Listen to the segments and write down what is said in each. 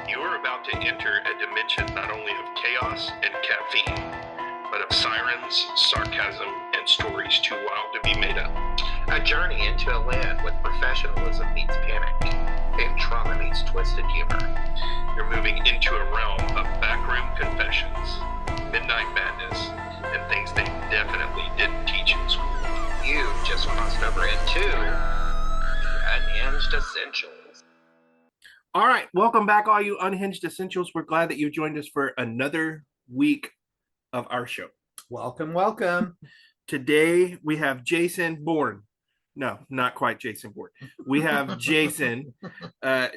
You are about to enter a dimension not only of chaos and caffeine, but of sirens, sarcasm, and stories too wild to be made up. A journey into a land with professionalism meets panic and trauma meets twisted humor. You're moving into a realm of backroom confessions, midnight madness, and things they definitely didn't teach in school. You just crossed over into the Unhinged Essentials. All right, welcome back, all you Unhinged Essentials. We're glad that you joined us for another week of our show. Welcome, welcome. Today we have Jason Bourne. No, not quite Jason Bourne. We have Jason.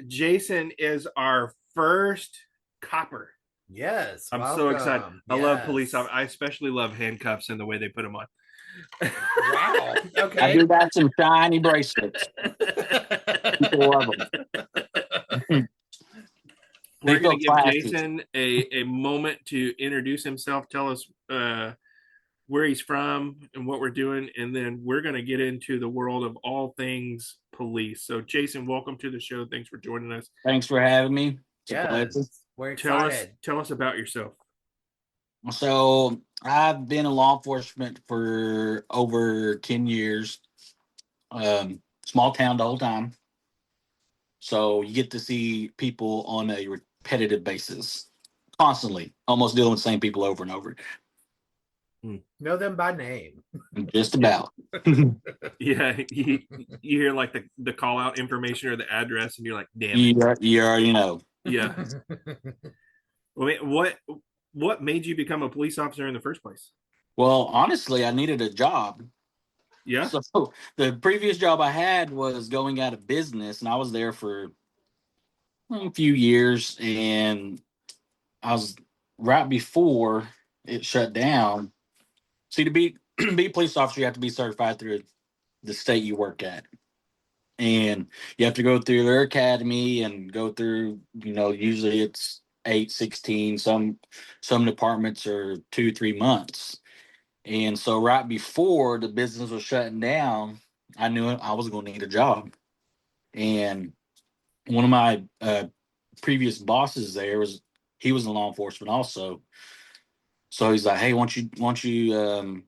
Jason is our first copper. Yes, I'm welcome. so excited. I Yes. love police. I especially love handcuffs and the way they put them on. Wow. Okay. I do got some shiny bracelets. People love them. We're They going to feel give classy. Jason a moment to introduce himself, tell us where he's from and what we're doing, and then we're going to get into the world of all things police. So, Jason, welcome to the show. Thanks for joining us. Thanks for having me. It's a Yes, pleasure. we're Tell excited. us about yourself. So I've been in law enforcement for over 10 years. Small town the whole time. So you get to see people on a repetitive basis, constantly, almost dealing with the same people over and over. Know them by name. Just about. Yeah, you hear like the call out information or the address, and you're like, damn it. You already know. Yeah. Well, what made you become a police officer in the first place? Well, honestly, I needed a job. Yeah. So the previous job I had was going out of business, and I was there for a few years, and I was right before it shut down. See, to be a police officer, you have to be certified through the state you work at, and you have to go through their academy and go through. Usually it's 8, 16. Some departments are 2, 3 months. And so right before the business was shutting down, I knew I was going to need a job. And one of my previous bosses there he was in law enforcement also. So he's like, hey, why don't you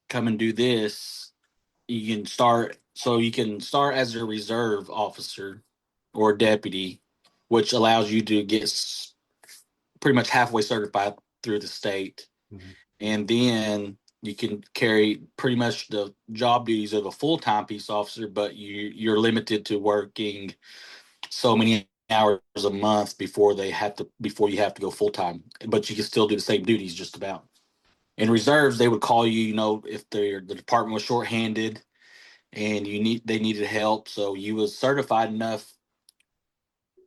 come and do this? You can start as a reserve officer or deputy, which allows you to get pretty much halfway certified through the state. Mm-hmm. And then you can carry pretty much the job duties of a full-time police officer, but you're limited to working so many hours a month before you have to go full-time. But you can still do the same duties just about. In reserves, they would call you, if the department was shorthanded and they needed help. So you was certified enough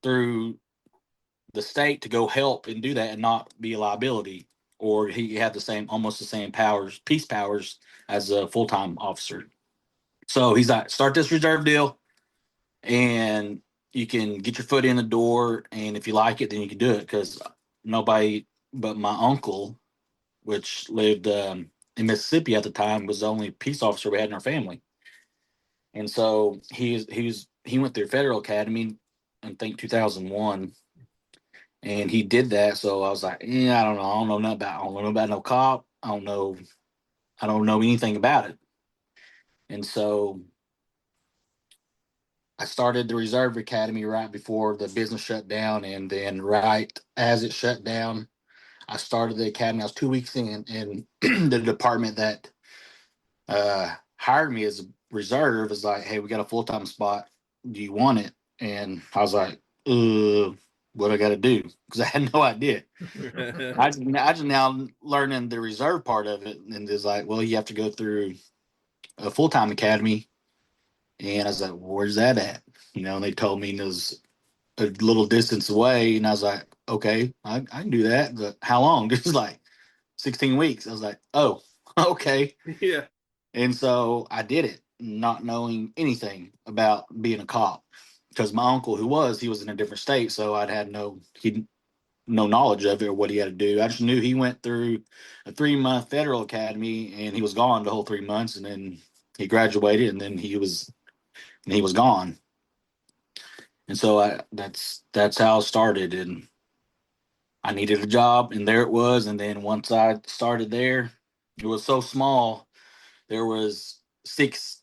through the state to go help and do that and not be a liability. Or he had almost the same peace powers as a full-time officer. So he's like, start this reserve deal, and you can get your foot in the door, and if you like it, then you can do it, because nobody but my uncle, which lived in Mississippi at the time, was the only peace officer we had in our family. And so he went through federal academy, I think 2001. And he did that, so I was like, I don't know. I don't know nothing about no cop. I don't know anything about it. And so I started the Reserve Academy right before the business shut down, and then right as it shut down, I started the academy. I was 2 weeks in, and the department that hired me as a reserve is like, hey, we got a full-time spot. Do you want it? And I was like, what I got to do, because I had no idea. I just now learning the reserve part of it, and it's like, well, you have to go through a full-time academy. And I was like, where's that at? And they told me it was a little distance away, and I was like, okay, I can do that, but how long? It was like 16 weeks. I was like, oh, okay. Yeah. And so I did it, not knowing anything about being a cop. Because my uncle, he was in a different state, so I'd had no knowledge of it or what he had to do. I just knew he went through a 3-month federal academy, and he was gone the whole 3 months, and then he graduated, and then he was gone. And so that's how I started, and I needed a job, and there it was. And then once I started there, it was so small. There was six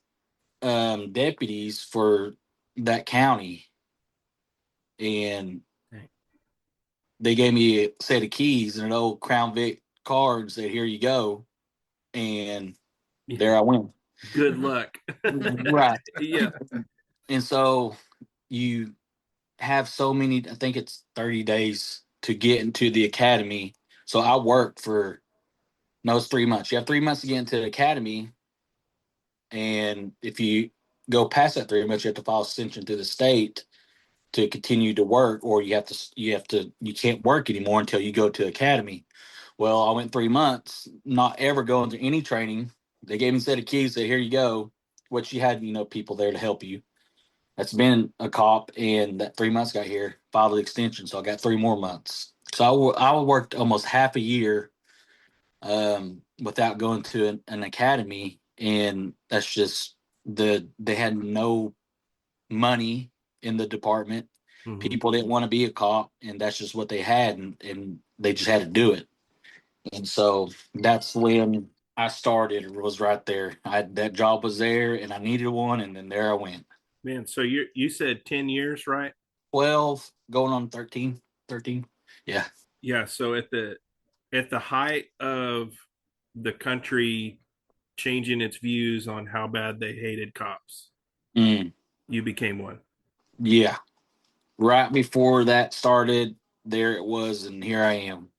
deputies for that county, and they gave me a set of keys and an old Crown Vic card and said, "Here you go." And there I went. Good luck. Right. Yeah. And so you have so many, I think it's 30 days to get into the academy. So I worked for, no, it's 3 months. You have 3 months to get into the academy. And if you go past that 3 months, you have to file extension to the state to continue to work, or you can't work anymore until you go to academy. Well, I went 3 months, not ever going to any training. They gave me a set of keys, said, "Here you go," which you had, people there to help you. That's been a cop, and that 3 months got here, filed an extension, so I got 3 more months. So I worked almost half a year without going to an academy, and that's just they had no money in the department. Mhm. People didn't want to be a cop, and that's just what they had, and they just had to do it. And so that's when I started. It was right there. That job was there, and I needed one, and then there I went. Man, so you said 10 years, right? 12, going on 13. 13. Yeah. Yeah, so at the height of the country changing its views on how bad they hated cops, Mm, you became one. yeah. Right before that started, there it was, and here I am.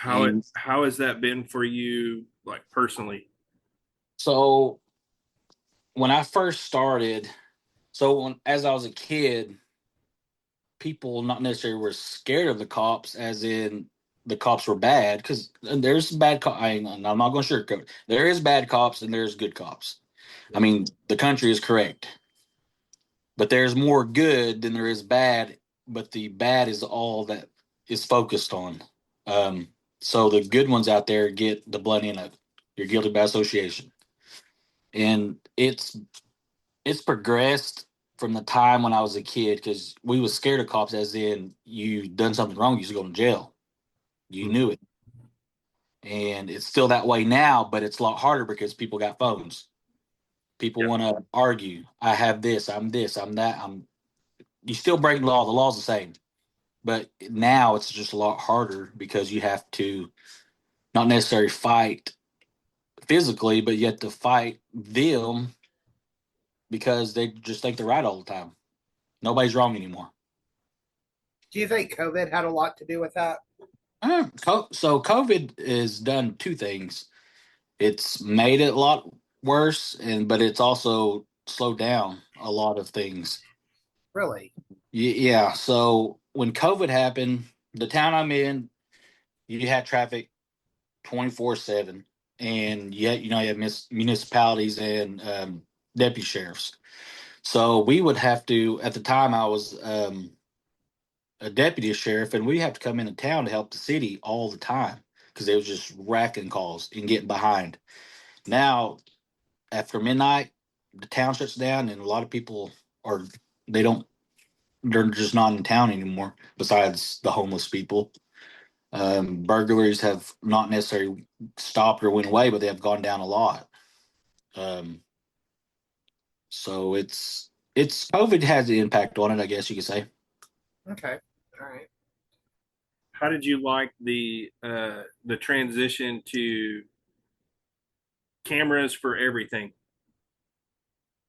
And How has that been for you, like personally? so when I first started, as I was a kid, people not necessarily were scared of the cops, as in the cops were bad, because there's bad cops. I'm not going to sugarcoat. There is bad cops and there's good cops. I mean, the country is correct, but there's more good than there is bad. But the bad is all that is focused on. Um, so the good ones out there get the blood in it. You're guilty by association, and it's progressed from the time when I was a kid, because we was scared of cops, as in you done something wrong, you used to go to jail. You knew it. And it's still that way now, but it's a lot harder because people got phones. People want to argue. I have this, I'm that. You still break the law. The law's the same. But now it's just a lot harder because you have to not necessarily fight physically, but you have to fight them because they just think they're right all the time. Nobody's wrong anymore. Do you think COVID had a lot to do with that? So COVID has done two things. It's made it a lot worse, but it's also slowed down a lot of things. Really? Yeah. So when COVID happened, the town I'm in, you had traffic 24/7, and yet you have municipalities and deputy sheriffs. So we would have to. At the time, I was a deputy sheriff, and we have to come into town to help the city all the time because they was just racking calls and getting behind. Now, after midnight, the town shuts down, and a lot of people are they don't they're just not in town anymore. Besides the homeless people, burglaries have not necessarily stopped or went away, but they have gone down a lot. Um, so it's COVID has the impact on it, I guess you could say. Okay. All right. How did you like the transition to cameras for everything?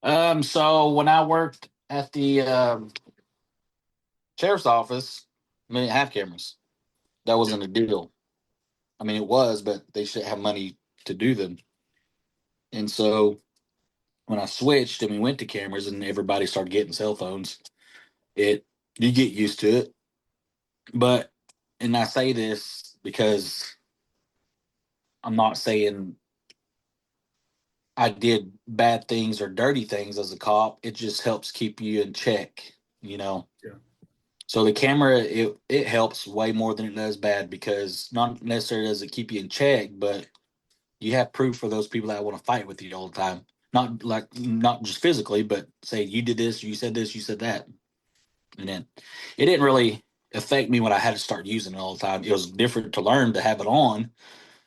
So when I worked at the sheriff's office, I mean, have cameras. That wasn't a deal. I mean, it was, but they should have money to do them. And so when I switched and we went to cameras and everybody started getting cell phones, it you get used to it. But and I say this because I'm not saying I did bad things or dirty things as a cop. It just helps keep you in check. Yeah. So the camera, it helps way more than it does bad, because not necessarily does it keep you in check, but you have proof for those people that want to fight with you all the time. Not just physically, but say you did this, you said that. And then it didn't really affect me when I had to start using it all the time. It was different to learn to have it on,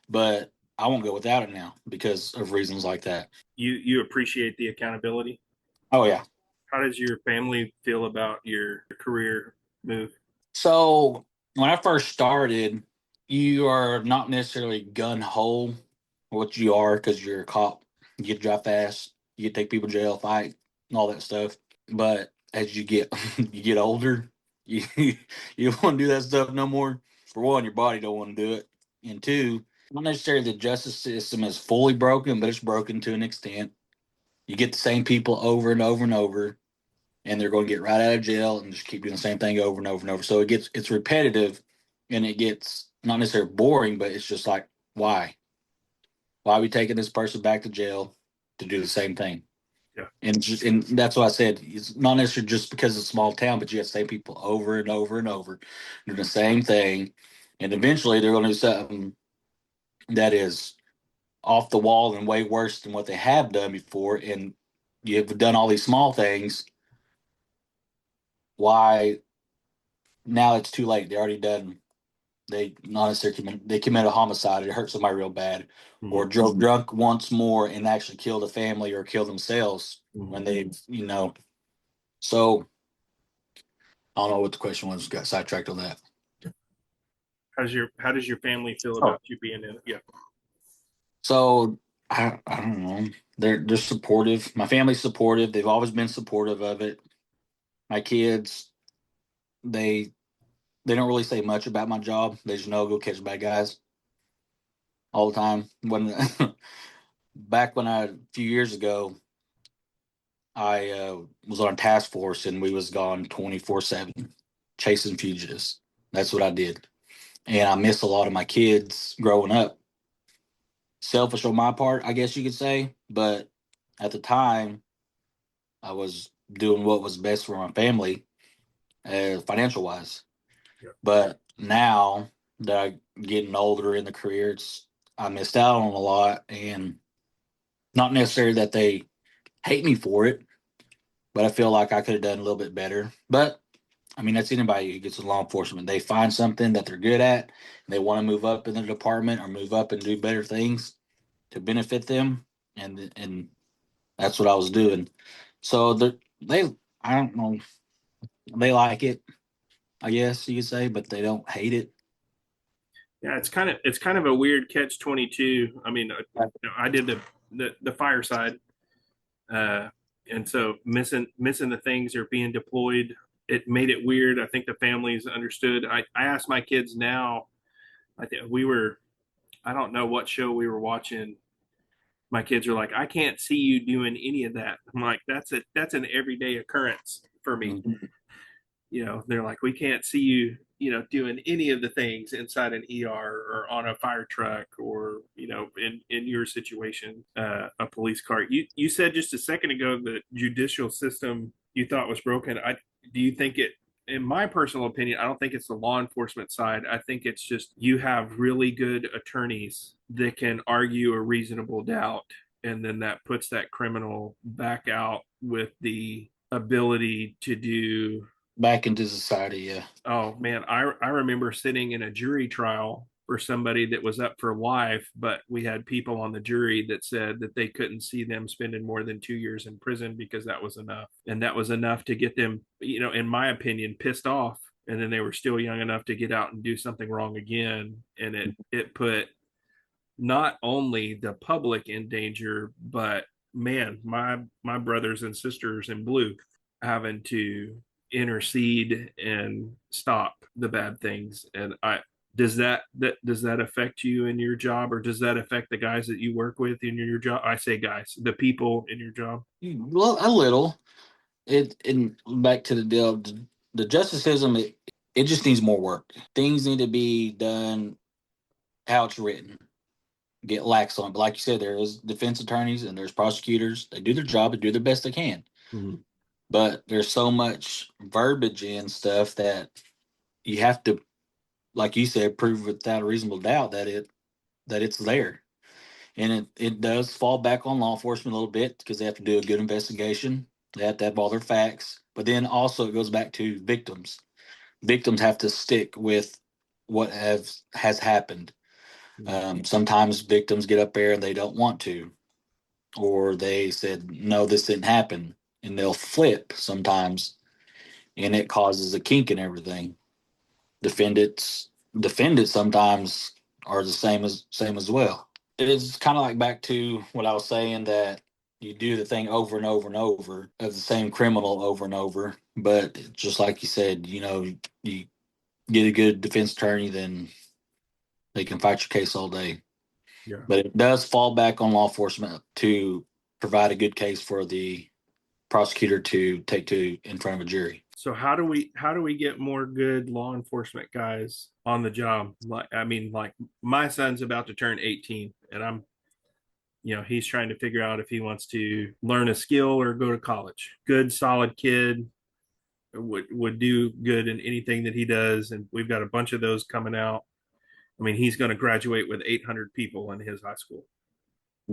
but I won't go without it now because of reasons like that. You appreciate the accountability. Oh yeah. How does your family feel about your career move? So when I first started, you are not necessarily gun ho what you are because you're a cop. You get to drive fast, you get to take people to jail, fight, and all that stuff. But as you get you get older, you you don't want to do that stuff no more. For one, your body don't want to do it, and two, not necessarily the justice system is fully broken, but it's broken to an extent. You get the same people over and over and over, and they're going to get right out of jail and just keep doing the same thing over and over and over. So it's repetitive, and it gets not necessarily boring, but it's just like, why? Why are we taking this person back to jail to do the same thing? Yeah. And that's what I said. It's not necessarily just because it's a small town, but you have the same people over and over and over doing the same thing. And eventually they're going to do something that is off the wall and way worse than what they have done before. And you've done all these small things. Why now it's too late? They already done. They not necessarily they commit a homicide. It hurt somebody real bad, or drove drunk once more and actually killed a family or kill themselves when they've So I don't know what the question was. Got sidetracked on that. How does your family feel about you being in it? Yeah. So I don't know. They're supportive. My family's supportive. They've always been supportive of it. My kids, they don't really say much about my job. They just know go catch bad guys all the time. When back when a few years ago, I was on a task force and we was gone 24/7 chasing fugitives. That's what I did, and I miss a lot of my kids growing up. Selfish on my part, I guess you could say, but at the time, I was doing what was best for my family, financial wise. Yep. But now that I'm getting older in the career, I missed out on a lot, and not necessarily that they hate me for it, but I feel like I could have done a little bit better. But I mean, that's anybody who gets in law enforcement. They find something that they're good at, and they want to move up in the department or move up and do better things to benefit them, and that's what I was doing. So I don't know, they like it, I guess you could say, but they don't hate it. Yeah, it's kind of a weird catch-22. I mean, I did the fireside, uh, and so missing the things or being deployed, it made it weird. I think the families understood. I asked my kids now. I think I don't know what show we were watching. My kids are like, I can't see you doing any of that. I'm like, that's an everyday occurrence for me. Mhm. They're like, we can't see you, doing any of the things inside an ER or on a fire truck or, in your situation, a police car. You said just a second ago the judicial system you thought was broken. Do you think it, in my personal opinion, I don't think it's the law enforcement side. I think it's just you have really good attorneys that can argue a reasonable doubt, and then that puts that criminal back out with the ability to do. Back into society, yeah. Oh man, I remember sitting in a jury trial for somebody that was up for life, but we had people on the jury that said that they couldn't see them spending more than 2 years in prison because that was enough. And that was enough to get them, in my opinion, pissed off. And then they were still young enough to get out and do something wrong again. And it put not only the public in danger, but man, my brothers and sisters in blue having to intercede and stop the bad things. And does that affect you in your job, or does that affect the guys that you work with in your job? I say guys, the people in your job. Well, a little. And back to the deal, the justice system, it just needs more work. Things need to be done how it's written. Get lax on it. But like you said, there is defense attorneys and there's prosecutors. They do their job and do the best they can. Mm-hmm. But there's so much verbiage and stuff that you have to, like you said, prove without a reasonable doubt that it's there. And it does fall back on law enforcement a little bit because they have to do a good investigation. They have to have all their facts. But then also it goes back to victims. Victims have to stick with what has happened. Sometimes victims get up there and they don't want to, or they said, no, this didn't happen. And they'll flip sometimes, and it causes a kink in everything. Defendants sometimes are the same as well. It's kind of like back to what I was saying, that you do the thing over and over and over of the same criminal over and over. But just like you said, you get a good defense attorney, then they can fight your case all day. Yeah. But it does fall back on law enforcement to provide a good case for the prosecutor to take to in front of a jury. So how do we get more good law enforcement guys on the job? Like, I mean, like my son's about to turn 18, and he's trying to figure out if he wants to learn a skill or go to college. Good, solid kid, would do good in anything that he does, and we've got a bunch of those coming out. I mean, he's going to graduate with 800 people in his high school.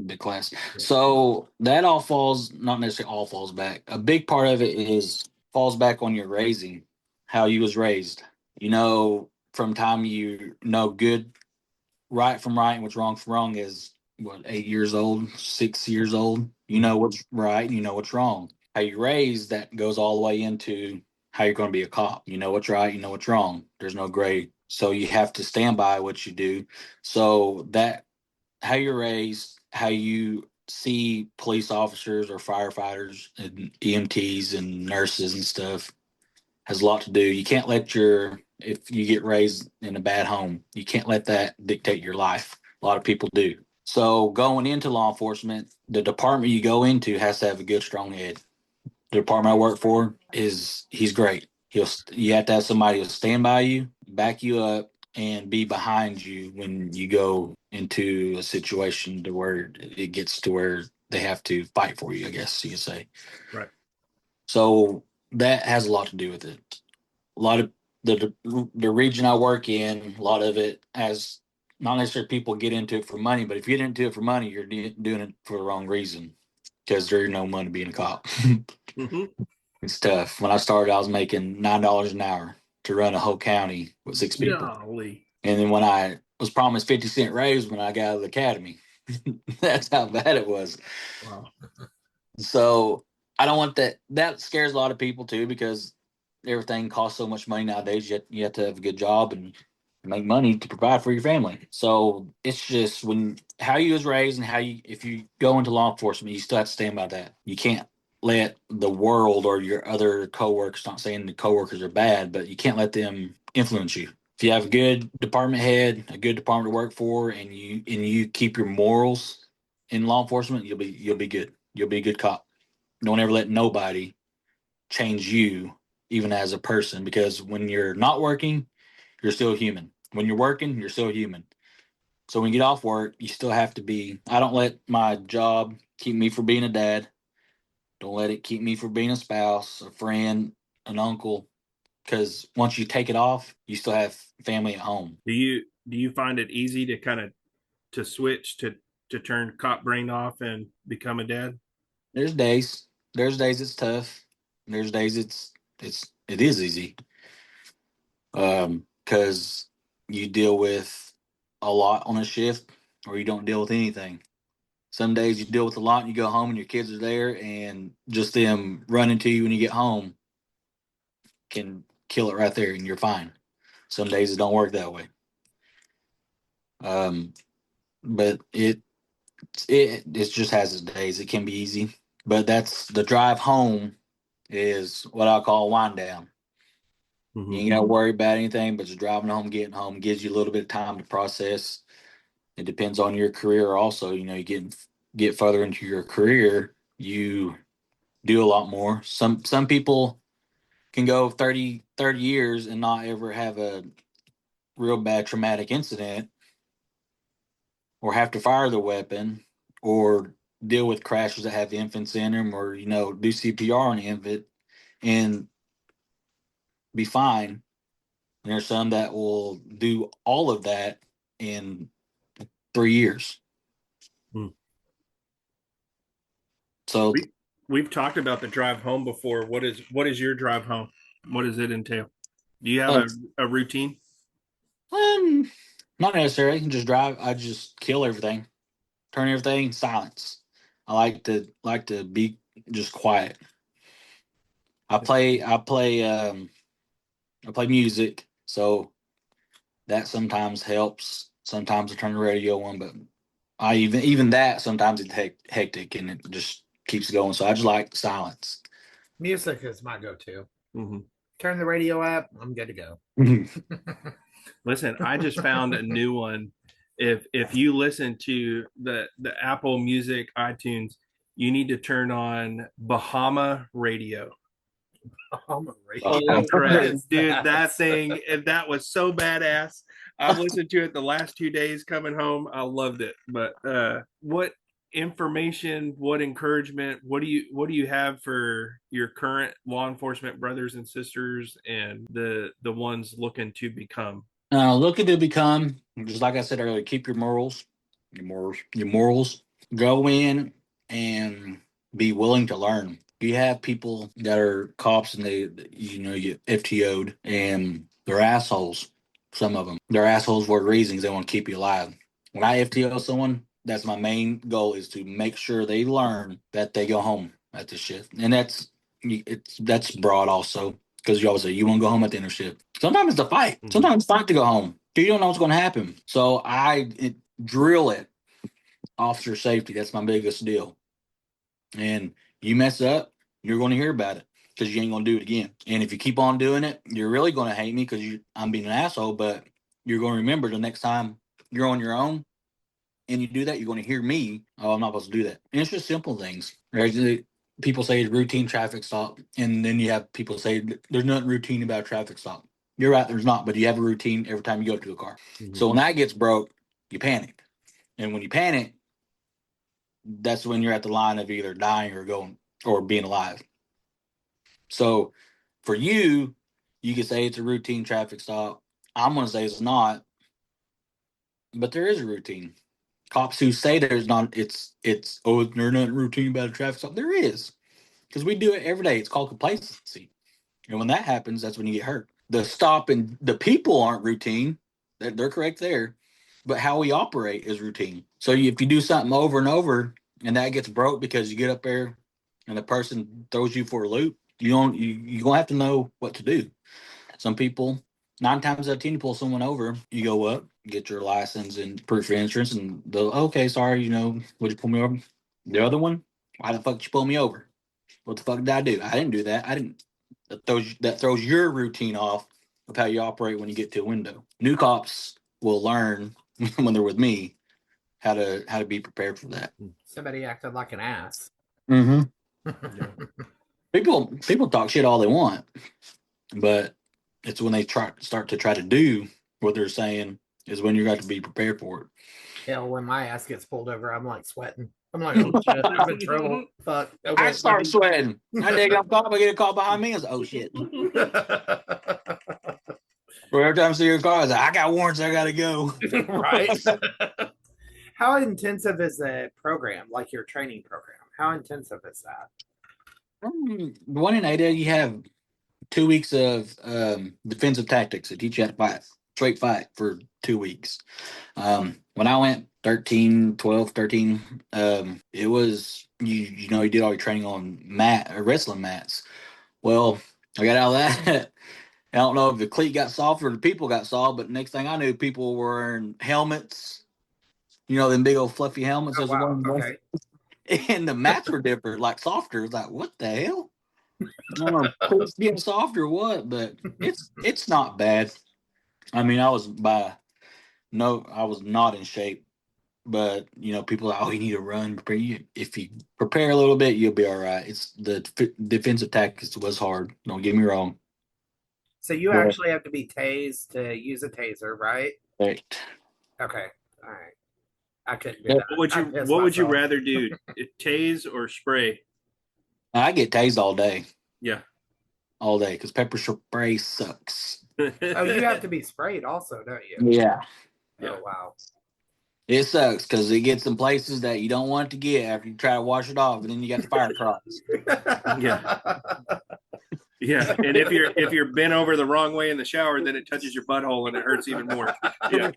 Big class. So that all falls, not necessarily all falls back. A big part of it falls back on your raising, how you was raised. From time you know good, right from right, and what's wrong from wrong is what, 8 years old, 6 years old. You know what's right, and you know what's wrong. How you raised, that goes all the way into how you're going to be a cop. You know what's right, you know what's wrong. There's no gray. So you have to stand by what you do. So that, how you're raised, how you see police officers or firefighters and EMTs and nurses and stuff has a lot to do. You can't let if you get raised in a bad home, you can't let that dictate your life. A lot of people do. So going into law enforcement, the department you go into has to have a good, strong head. The department I work for he's great. You have to have somebody who'll stand by you, back you up, and be behind you when you go into a situation to where it gets to where they have to fight for you, I guess you could say. Right. So that has a lot to do with it. A lot of the region I work in, a lot of it has not necessarily people get into it for money, but if you get into it for money, you're doing it for the wrong reason, because there's no money being a cop. Mm-hmm. It's tough. When I started, I was making $9 an hour to run a whole county with 6 people. Golly. And then when I was promised 50-cent raise when I got out of the academy, that's how bad it was. Wow. So I don't want that. That scares a lot of people too, because everything costs so much money nowadays. You have to have a good job and make money to provide for your family. So it's just how you was raised, and if you go into law enforcement, you still have to stand by that. You can't let the world or your other coworkers, not saying the coworkers are bad, but you can't let them influence you. If you have a good department head, a good department to work for, and you keep your morals in law enforcement, you'll be good. You'll be a good cop. Don't ever let nobody change you, even as a person, because when you're not working, you're still human. When you're working, you're still human. So when you get off work, you still have to be. I don't let my job keep me from being a dad. Don't let it keep me from being a spouse, a friend, an uncle. Because once you take it off, you still have family at home. Do you find it easy to kind of to switch to turn cop brain off and become a dad? There's days. There's days it's tough. There's days it is easy. Because you deal with a lot on a shift, or you don't deal with anything. Some days you deal with a lot and you go home and your kids are there, and just them running to you when you get home can kill it right there, and you're fine. Some days it don't work that way. But it just has its days. It can be easy, but that's the drive home is what I call wind down. Mm-hmm. You ain't got to worry about anything, but just driving home, getting home gives you a little bit of time to process. It depends on your career also. You get further into your career, you do a lot more. Some people can go 30 years and not ever have a real bad traumatic incident, or have to fire the weapon, or deal with crashes that have infants in them, or do CPR on the infant and be fine. And there's some that will do all of that in 3 years. Hmm. So we've talked about the drive home before. What is your drive home? What does it entail? Do you have a routine? Um, Not necessarily. I can just drive. I just kill everything, turn everything silence. I like to be just quiet. I play music, so that sometimes helps. Sometimes I turn the radio on, but I even that sometimes it's hectic and it just keeps going. So I just like silence. Music is my go-to. Mm-hmm. Turn the radio up. I'm good to go. Listen, I just found a new one. If you listen to the Apple Music iTunes, you need to turn on Bahama Radio. Bahama radio. Oh, What dude, is that thing, that was so badass. I've listened to it the last 2 days coming home. I loved it. But what information, what encouragement, what do you have for your current law enforcement brothers and sisters and the ones looking to become? Looking to become, just like I said earlier, keep your morals. Go in and be willing to learn. You have people that are cops and you get FTO'd and they're assholes. Some of them, they're assholes for reasons they want to keep you alive. When I FTO someone, that's my main goal is to make sure they learn that they go home at the shift, and that's broad also because you always say you want to go home at the end of shift. Sometimes it's a fight. Mhm. Sometimes it's fight to go home. You don't know what's going to happen. So drill it. Officer safety. That's my biggest deal. And you mess up, you're going to hear about it because you ain't going to do it again. And if you keep on doing it, you're really going to hate me because I'm being an asshole. But you're going to remember the next time you're on your own and you do that, you're going to hear me. Oh, I'm not supposed to do that. And it's just simple things. Right? People say it's routine traffic stop, and then you have people say there's nothing routine about a traffic stop. You're right, there's not, but you have a routine every time you go to a car. Mhm. So when that gets broke, you panic. And when you panic, that's when you're at the line of either dying or being alive. So for you, you can say it's a routine traffic stop. I'm going to say it's not, but there is a routine. Cops who say there's not, there's not routine about a traffic stop. There is, because we do it every day. It's called complacency. And when that happens, that's when you get hurt. The stop and the people aren't routine. They're correct there. But how we operate is routine. So if you do something over and over and that gets broke because you get up there and the person throws you for a loop, you're going to have to know what to do. Some people, 9 times out of 10, you pull someone over, you go up, get your license and proof of insurance, and they'll, okay, sorry, would you pull me over? The other one, why the fuck did you pull me over? What the fuck did I do? I didn't do that. I didn't. That throws your routine off of how you operate when you get to a window. New cops will learn when they're with me how to be prepared for that. Somebody acted like an ass. Mm-hmm. People talk shit all they want, but it's when they start to do what they're saying is when you got to be prepared for it. Hell, when my ass gets pulled over, I'm like sweating. I'm like, oh shit, I'm in trouble. Fuck. Okay, I start sweating. I dig up cop, I get a call behind me. I was like, oh shit. Or every time I see your car, I was like, I got warrants, I gotta go. Right. How intensive is the program, like your training program? How intensive is that? The one in Ada, you have 2 weeks of defensive tactics. They teach you how to fight, straight fight for 2 weeks. When I went 13, it was, you did all your training on wrestling mats. Well, I got out of that. I don't know if the cleat got soft or the people got soft, but next thing I knew, people were wearing helmets, them big old fluffy helmets. Oh, wow. Okay. And the mats were different, like softer. It's like, what the hell? I don't know if it's getting softer or what, but it's not bad. I mean, I was not in shape, but people are like, oh, you need to run. If you prepare a little bit, you'll be all right. It's the defensive tactics was hard. Don't get me wrong. So you actually have to be tased to use a taser, right? Right. Okay. All right. I couldn't do that. What would you rather do? Tase or spray? I get tased all day. Yeah. All day, because pepper spray sucks. Oh, you have to be sprayed also, don't you? Yeah. Oh, wow. It sucks because it gets in places that you don't want it to get after you try to wash it off, and then you got the fire crops. Yeah. Yeah, and if you're bent over the wrong way in the shower, then it touches your butthole and it hurts even more. Yeah.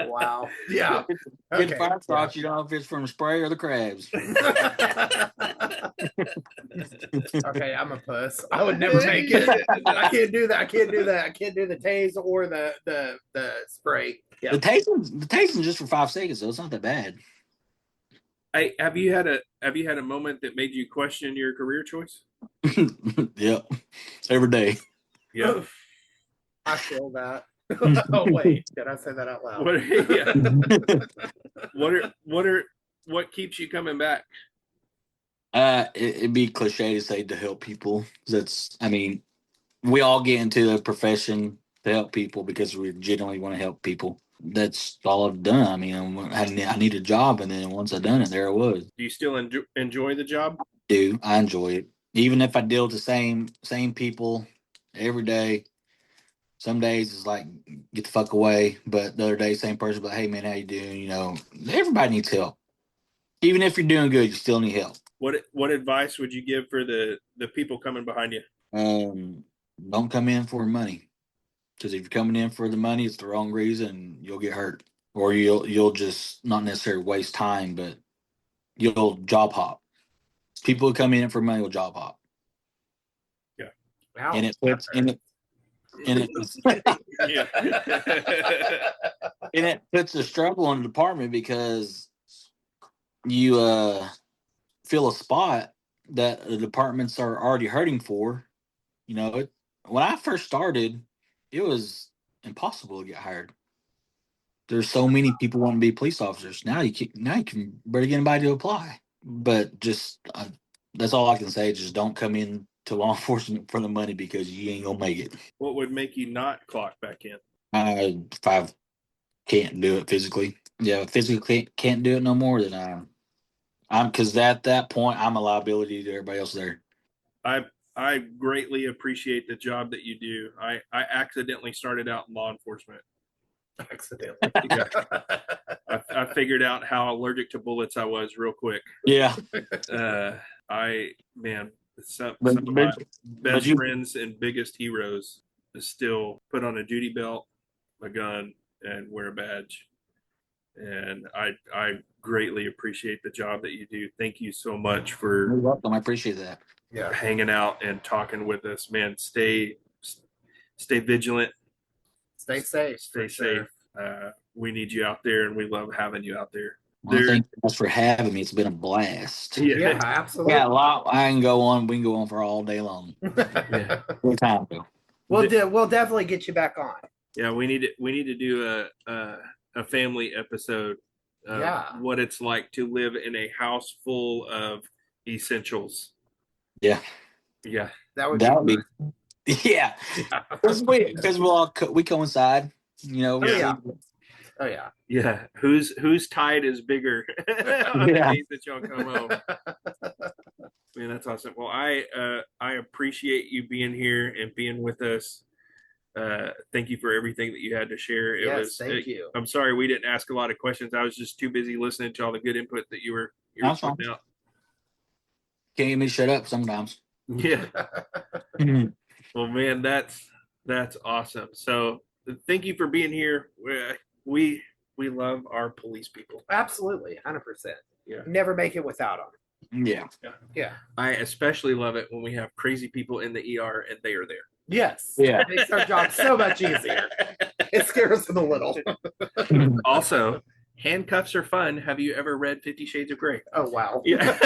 Wow. Yeah. Get the fire crops. You don't know if it's from spray or the crabs. Okay, I'm a puss. I would never make it. I can't do that. I can't do that. I can't do the tase or the spray. Yeah. The tasting's just for 5 seconds, so it's not that bad. Have you had a moment that made you question your career choice? Yep, every day. Yeah. I feel that. Oh wait, did I say that out loud? What keeps you coming back? It'd be cliche to say to help people. We all get into the profession to help people because we genuinely want to help people. That's all I've done. I mean, I need a job, and then once I done it, there I was. Do you still enjoy the job? I enjoy it, even if I deal with the same people every day. Some days it's like get the fuck away, but the other day same person, but hey man, how you doing? You know, everybody needs help. Even if you're doing good, you still need help. What advice would you give for the people coming behind you? Don't come in for money. Because if you're coming in for the money, it's the wrong reason, you'll get hurt. Or you'll just not necessarily waste time, but you'll job hop. People who come in for money will job hop. Yeah. Wow. And it puts and it puts a struggle on the department because you fill a spot that the departments are already hurting for. You know, when I first started, it was impossible to get hired. There's so many people wanting to be police officers. Now you can barely get anybody to apply. But just that's all I can say. Just don't come in to law enforcement for the money because you ain't gonna make it. What would make you not clock back in? If I can't do it physically, physically can't do it no more, then I'm because at that point I'm a liability to everybody else there. I greatly appreciate the job that you do. I accidentally started out in law enforcement. Accidentally. I figured out how allergic to bullets I was real quick. Yeah. Some of my best friends and biggest heroes still put on a duty belt, a gun, and wear a badge. And I greatly appreciate the job that you do. Thank you so much for You're welcome. I appreciate that. Yeah. hanging out and talking with us, man. Stay vigilant. Stay safe. Stay safe. We need you out there, and we love having you out there. Well, thank you guys for having me. It's been a blast. Yeah, absolutely. Yeah, a lot. We can go on for all day long. Yeah. What time though? We'll definitely get you back on. Yeah, we need to do a family episode. What it's like to live in a house full of essentials. Yeah. Yeah. That would be. Yeah. Because we coincide. You know. Oh yeah. Yeah. Whose tide is bigger on the days that y'all come home? Man, that's awesome. Well, I appreciate you being here and being with us. Thank you for everything that you had to share. Thank you. I'm sorry we didn't ask a lot of questions. I was just too busy listening to all the good input that you were putting out. Can't get me to shut up sometimes. Yeah. Well, man, that's awesome. So thank you for being here. We love our police people. Absolutely, 100%. Yeah. Never make it without them. Yeah. I especially love it when we have crazy people in the ER and they are there. Yes. Yeah. It makes our job so much easier. It scares them a little. Also, handcuffs are fun. Have you ever read 50 Shades of Grey? Oh, wow. Yeah.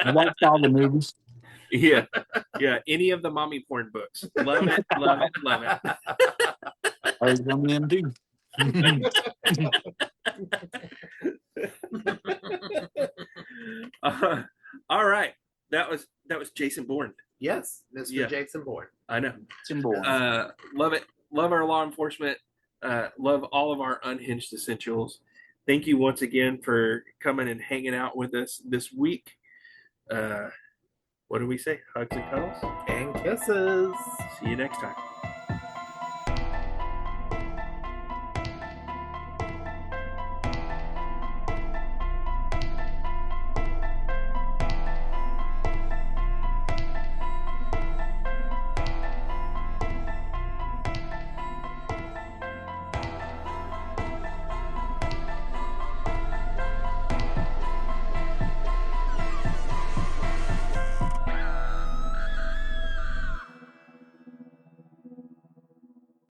I watched all the movies. Yeah. Any of the mommy porn books. Love it. I was coming in too. All right. That was Jason Bourne. Yes, Mr. Jason Bourne. I know. Jason Bourne. Love it. Love our law enforcement. Love all of our unhinged essentials. Thank you once again for coming and hanging out with us this week. What do we say? Hugs and cuddles? And kisses. See you next time.